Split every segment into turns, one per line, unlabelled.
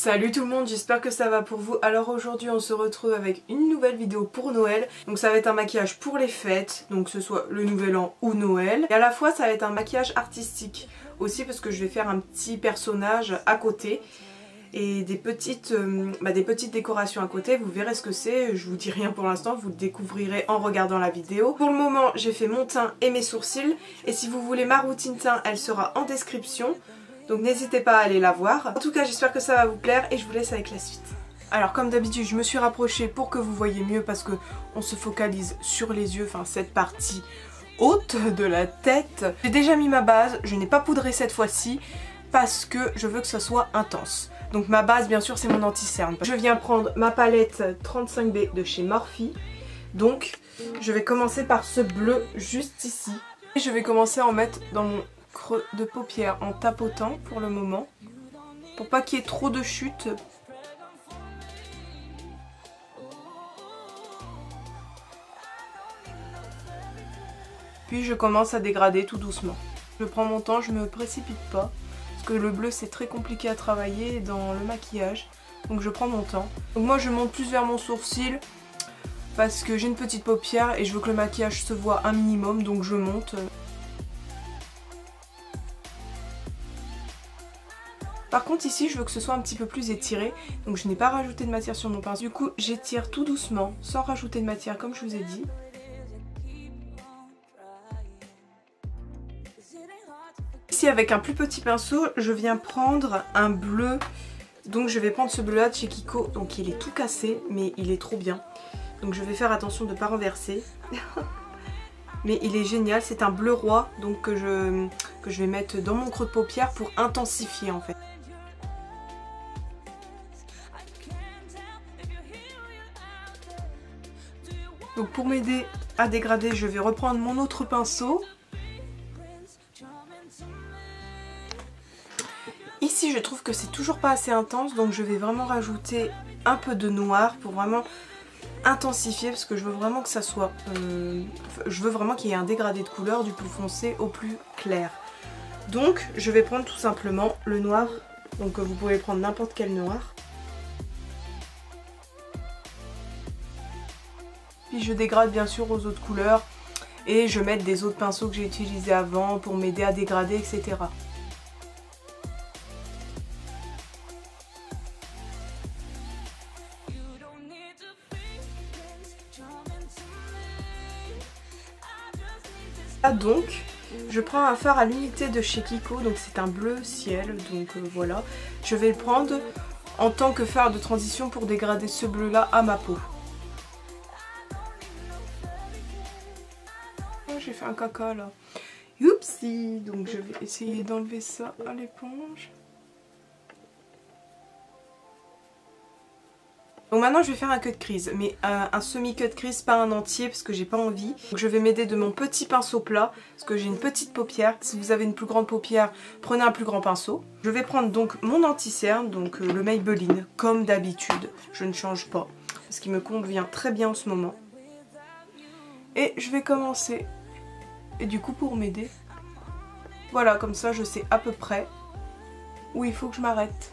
Salut tout le monde, j'espère que ça va pour vous. Alors aujourd'hui on se retrouve avec une nouvelle vidéo pour Noël. Donc ça va être un maquillage pour les fêtes, donc que ce soit le nouvel an ou Noël. Et à la fois ça va être un maquillage artistique aussi parce que je vais faire un petit personnage à côté. Et des petites décorations à côté, vous verrez ce que c'est, je vous dis rien pour l'instant, vous le découvrirez en regardant la vidéo. Pour le moment j'ai fait mon teint et mes sourcils, et si vous voulez ma routine teint, elle sera en description, donc n'hésitez pas à aller la voir. En tout cas j'espère que ça va vous plaire et je vous laisse avec la suite. Alors comme d'habitude je me suis rapprochée pour que vous voyez mieux parce que on se focalise sur les yeux, enfin cette partie haute de la tête. J'ai déjà mis ma base, je n'ai pas poudré cette fois-ci parce que je veux que ça soit intense. Donc ma base bien sûr c'est mon anti-cerne. Je viens prendre ma palette 35B de chez Morphe. Donc je vais commencer par ce bleu juste ici. Et je vais commencer à en mettre dans mon creux de paupière en tapotant pour le moment. Pour pas qu'il y ait trop de chute. Puis je commence à dégrader tout doucement. Je prends mon temps, je me précipite pas. Que le bleu c'est très compliqué à travailler dans le maquillage, donc je prends mon temps. Donc moi je monte plus vers mon sourcil parce que j'ai une petite paupière et je veux que le maquillage se voit un minimum, donc je monte. Par contre ici je veux que ce soit un petit peu plus étiré, donc je n'ai pas rajouté de matière sur mon pinceau. Du coup j'étire tout doucement sans rajouter de matière comme je vous ai dit. Ici avec un plus petit pinceau je viens prendre un bleu, donc je vais prendre ce bleu là de chez Kiko, donc il est tout cassé mais il est trop bien, donc je vais faire attention de ne pas renverser. Mais il est génial, c'est un bleu roi donc que je vais mettre dans mon creux de paupière pour intensifier en fait. Donc pour m'aider à dégrader je vais reprendre mon autre pinceau. Ici je trouve que c'est toujours pas assez intense, donc je vais vraiment rajouter un peu de noir pour vraiment intensifier parce que je veux vraiment que ça soit... je veux vraiment qu'il y ait un dégradé de couleur du plus foncé au plus clair. Donc je vais prendre tout simplement le noir, donc vous pouvez prendre n'importe quel noir. Puis je dégrade bien sûr aux autres couleurs et je mets des autres pinceaux que j'ai utilisés avant pour m'aider à dégrader, etc. Donc je prends un fard à l'unité de chez Kiko, donc c'est un bleu ciel, donc voilà. Je vais le prendre en tant que fard de transition pour dégrader ce bleu là à ma peau. Oh, j'ai fait un caca là. Oupsie. Donc je vais essayer d'enlever ça à l'éponge. Donc maintenant je vais faire un cut crease, mais un semi-cut crease, pas un entier parce que j'ai pas envie. Donc je vais m'aider de mon petit pinceau plat parce que j'ai une petite paupière. Si vous avez une plus grande paupière, prenez un plus grand pinceau. Je vais prendre donc mon anti-cerne, donc le Maybelline, comme d'habitude. Je ne change pas parce qu'il me convient très bien en ce moment. Et je vais commencer. Et du coup pour m'aider, voilà, comme ça je sais à peu près où il faut que je m'arrête.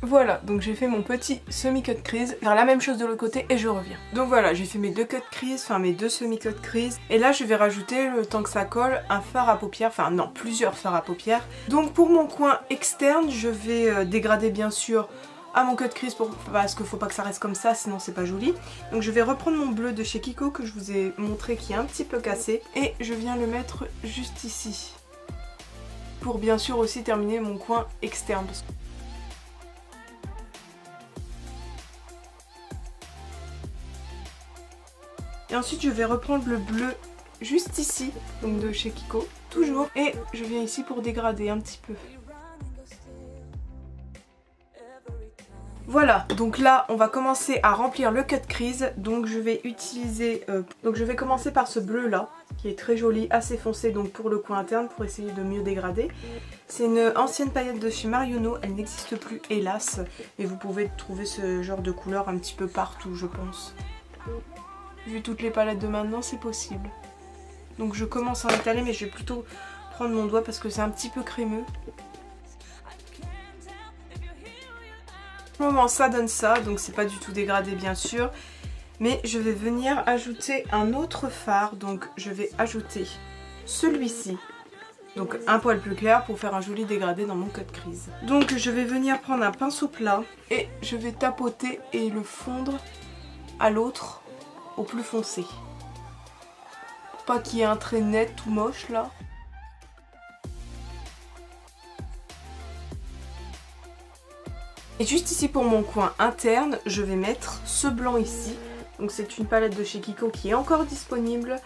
Voilà, donc j'ai fait mon petit semi-cut crease, faire la même chose de l'autre côté et je reviens. Donc voilà, j'ai fait mes deux cut crease, enfin mes deux semi-cut crease. Et là je vais rajouter, le temps que ça colle, un fard à paupières, enfin non, plusieurs fards à paupières. Donc pour mon coin externe, je vais dégrader bien sûr à mon cut crease parce qu'il faut pas que ça reste comme ça, sinon c'est pas joli. Donc je vais reprendre mon bleu de chez Kiko que je vous ai montré qui est un petit peu cassé. Et je viens le mettre juste ici. Pour bien sûr aussi terminer mon coin externe. Et ensuite je vais reprendre le bleu juste ici, donc de chez Kiko, toujours. Et je viens ici pour dégrader un petit peu. Voilà, donc là on va commencer à remplir le cut crease. Donc je vais utiliser, je vais commencer par ce bleu là, qui est très joli, assez foncé donc pour le coin interne, pour essayer de mieux dégrader. C'est une ancienne paillette de chez Marionneau, elle n'existe plus hélas, mais vous pouvez trouver ce genre de couleur un petit peu partout je pense. Vu toutes les palettes de maintenant, c'est possible. Donc je commence à en étaler, mais je vais plutôt prendre mon doigt parce que c'est un petit peu crémeux. Pour le moment, ça donne ça, donc c'est pas du tout dégradé bien sûr. Mais je vais venir ajouter un autre fard, donc je vais ajouter celui-ci. Donc un poil plus clair pour faire un joli dégradé dans mon cut crease. Donc je vais venir prendre un pinceau plat et je vais tapoter et le fondre à l'autre au plus foncé. Pas qu'il y ait un trait net tout moche là. Et juste ici pour mon coin interne, je vais mettre ce blanc ici. Donc c'est une palette de chez Kiko qui est encore disponible.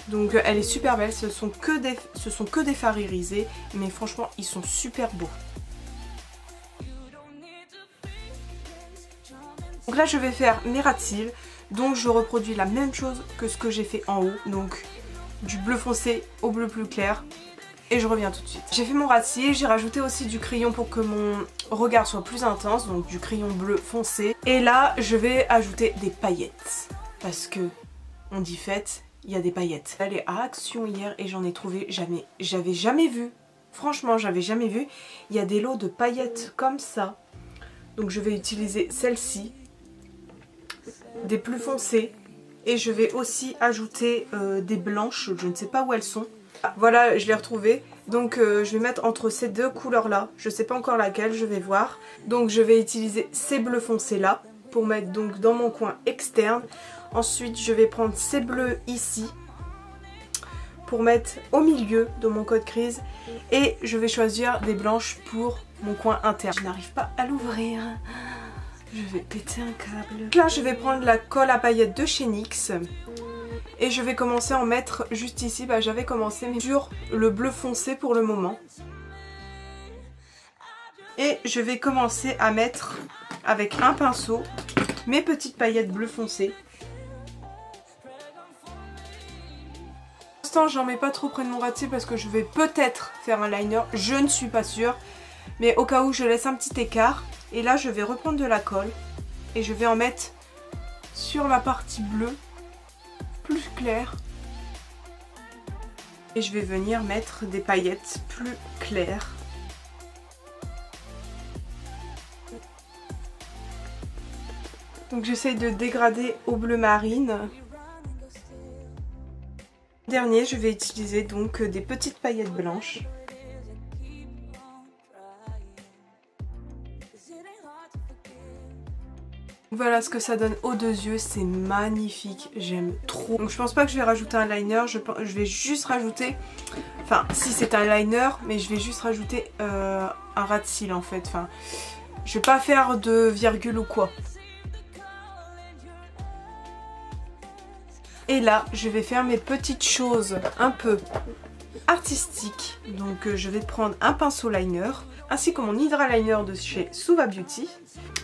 Donc elle est super belle, ce sont que des fards irisés, mais franchement ils sont super beaux. Donc là je vais faire mes ras de cils, donc je reproduis la même chose que ce que j'ai fait en haut, donc du bleu foncé au bleu plus clair, et je reviens tout de suite. J'ai fait mon ras de cils, j'ai rajouté aussi du crayon pour que mon regard soit plus intense, donc du crayon bleu foncé. Et là je vais ajouter des paillettes, parce que on dit fête. Il y a des paillettes. Elle est à Action hier et j'en ai trouvé, j'avais jamais vu. Franchement, j'avais jamais vu. Il y a des lots de paillettes comme ça. Donc je vais utiliser celle-ci. Des plus foncées. Et je vais aussi ajouter des blanches. Je ne sais pas où elles sont. Voilà, je l'ai retrouvée. Donc je vais mettre entre ces deux couleurs-là. Je ne sais pas encore laquelle, je vais voir. Donc je vais utiliser ces bleus foncés-là. Pour mettre donc dans mon coin externe. Ensuite, je vais prendre ces bleus ici pour mettre au milieu de mon cut crease. Et je vais choisir des blanches pour mon coin interne. Je n'arrive pas à l'ouvrir. Je vais péter un câble. Donc là, je vais prendre la colle à paillettes de chez NYX. Et je vais commencer à en mettre juste ici. Bah, j'avais commencé mais sur le bleu foncé pour le moment. Et je vais commencer à mettre avec un pinceau mes petites paillettes bleu foncé. J'en mets pas trop près de mon ras de cils parce que je vais peut-être faire un liner, je ne suis pas sûre, mais au cas où je laisse un petit écart. Et là je vais reprendre de la colle et je vais en mettre sur la partie bleue plus claire et je vais venir mettre des paillettes plus claires. Donc j'essaye de dégrader au bleu marine. Dernier, je vais utiliser donc des petites paillettes blanches. Voilà ce que ça donne aux deux yeux, c'est magnifique, j'aime trop. Donc je pense pas que je vais rajouter un liner, je vais juste rajouter, enfin si c'est un liner, mais je vais juste rajouter un ras de cils en fait. Enfin, je vais pas faire de virgule ou quoi. Et là, je vais faire mes petites choses un peu artistiques. Donc je vais prendre un pinceau liner, ainsi que mon Hydra Liner de chez Suva Beauty.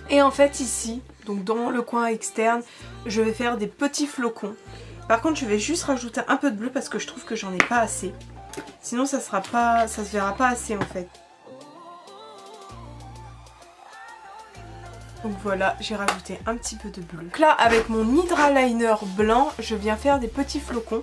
Et en fait ici, donc dans le coin externe, je vais faire des petits flocons. Par contre, je vais juste rajouter un peu de bleu parce que je trouve que j'en ai pas assez. Sinon ça se verra pas assez en fait. Donc voilà, j'ai rajouté un petit peu de bleu. Donc là, avec mon Hydra Liner blanc, je viens faire des petits flocons.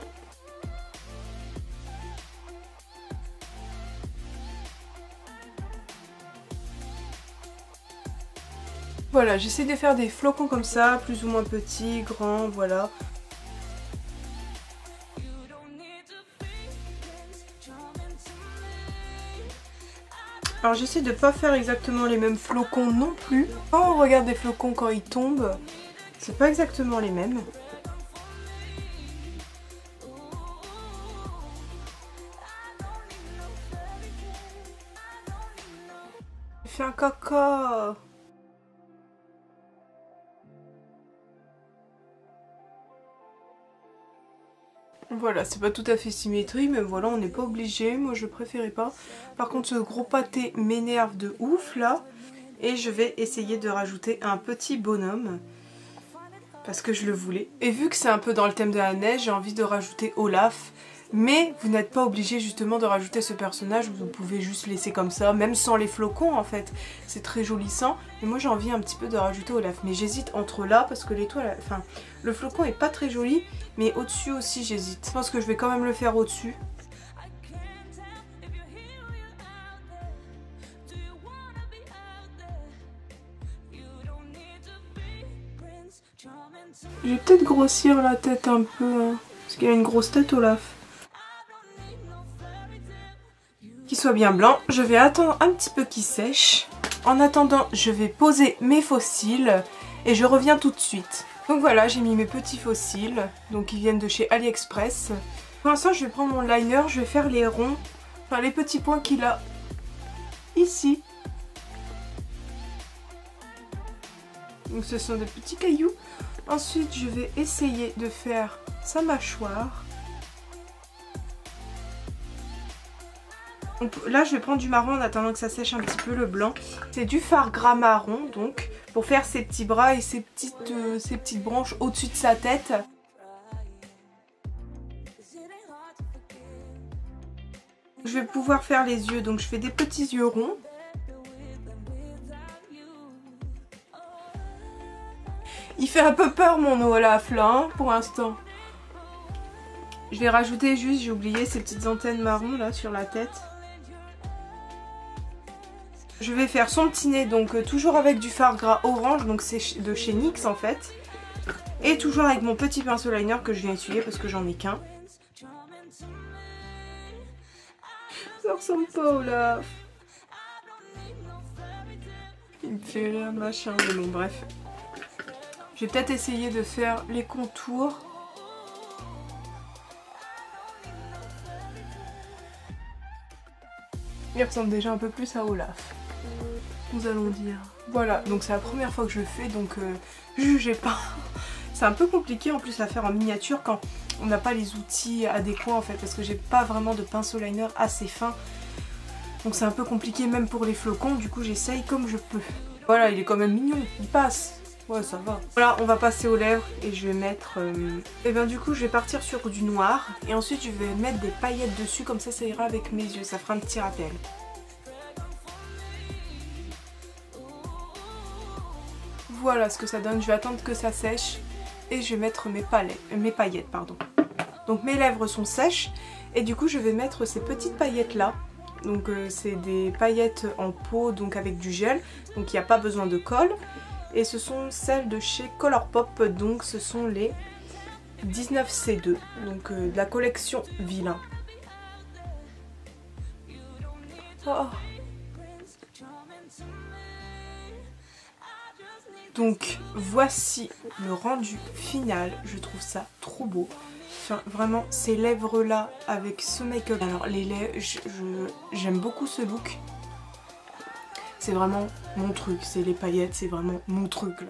Voilà, j'essaie de faire des flocons comme ça, plus ou moins petits, grands, voilà. Alors j'essaie de pas faire exactement les mêmes flocons non plus. Quand on regarde des flocons quand ils tombent, c'est pas exactement les mêmes. J'ai fait un caca. Voilà, c'est pas tout à fait symétrie, mais voilà, on n'est pas obligé. Moi, je préférais pas. Par contre, ce gros pâté m'énerve de ouf, là. Et je vais essayer de rajouter un petit bonhomme. Parce que je le voulais. Et vu que c'est un peu dans le thème de la neige, j'ai envie de rajouter Olaf. Mais vous n'êtes pas obligé justement de rajouter ce personnage, vous pouvez juste laisser comme ça, même sans les flocons en fait. C'est très joli sans. Et moi j'ai envie un petit peu de rajouter Olaf. Mais j'hésite entre là parce que l'étoile, enfin le flocon est pas très joli. Mais au-dessus aussi j'hésite. Je pense que je vais quand même le faire au-dessus. Je vais peut-être grossir la tête un peu, hein, parce qu'il a une grosse tête Olaf. Qu'il soit bien blanc, je vais attendre un petit peu qu'il sèche. En attendant, je vais poser mes fossiles et je reviens tout de suite. Donc voilà, j'ai mis mes petits fossiles, donc ils viennent de chez AliExpress. Pour l'instant, je vais prendre mon liner, je vais faire les ronds, enfin les petits points qu'il a ici. Donc ce sont des petits cailloux. Ensuite, je vais essayer de faire sa mâchoire. Donc là, je vais prendre du marron en attendant que ça sèche un petit peu le blanc. C'est du fard gras marron, donc, pour faire ses petits bras et ses petites branches au-dessus de sa tête. Je vais pouvoir faire les yeux, donc je fais des petits yeux ronds. Il fait un peu peur mon Olaf là, hein, pour l'instant. Je vais rajouter juste, j'ai oublié, ces petites antennes marron là sur la tête. Je vais faire son petit nez, donc toujours avec du fard gras orange, donc c'est de chez NYX en fait. Et toujours avec mon petit pinceau liner que je viens essuyer parce que j'en ai qu'un. Ça ressemble pas Olaf. Il me fait rire machin, mais bon bref. Je vais peut-être essayer de faire les contours. Il ressemble déjà un peu plus à Olaf, nous allons dire. Voilà, donc c'est la première fois que je le fais, donc jugez pas. C'est un peu compliqué en plus à faire en miniature quand on n'a pas les outils adéquats en fait, parce que j'ai pas vraiment de pinceau liner assez fin. Donc c'est un peu compliqué même pour les flocons, du coup j'essaye comme je peux. Voilà, il est quand même mignon, il passe. Ouais, ça va. Voilà, on va passer aux lèvres et je vais mettre... Et bien du coup, je vais partir sur du noir. Et ensuite, je vais mettre des paillettes dessus, comme ça ira avec mes yeux. Ça fera un petit rappel. Voilà ce que ça donne. Je vais attendre que ça sèche. Et je vais mettre mes paillettes, pardon. Donc mes lèvres sont sèches. Et du coup, je vais mettre ces petites paillettes là. Donc c'est des paillettes en peau, donc avec du gel. Donc il n'y a pas besoin de colle. Et ce sont celles de chez Colourpop, donc ce sont les 19C2, donc de la collection Vilain. Oh. Donc voici le rendu final, je trouve ça trop beau. Enfin, vraiment ces lèvres là avec ce make-up. Alors les lèvres, j'aime beaucoup ce look. C'est vraiment mon truc, c'est les paillettes, c'est vraiment mon truc là.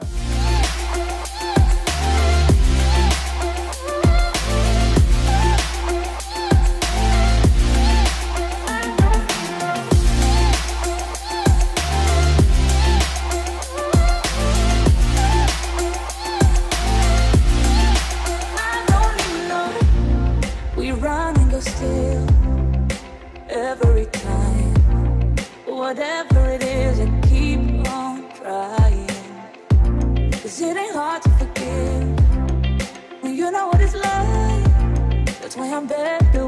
Whatever it is, I keep on trying. 'Cause it ain't hard to forgive when you know what it's like. That's why I'm better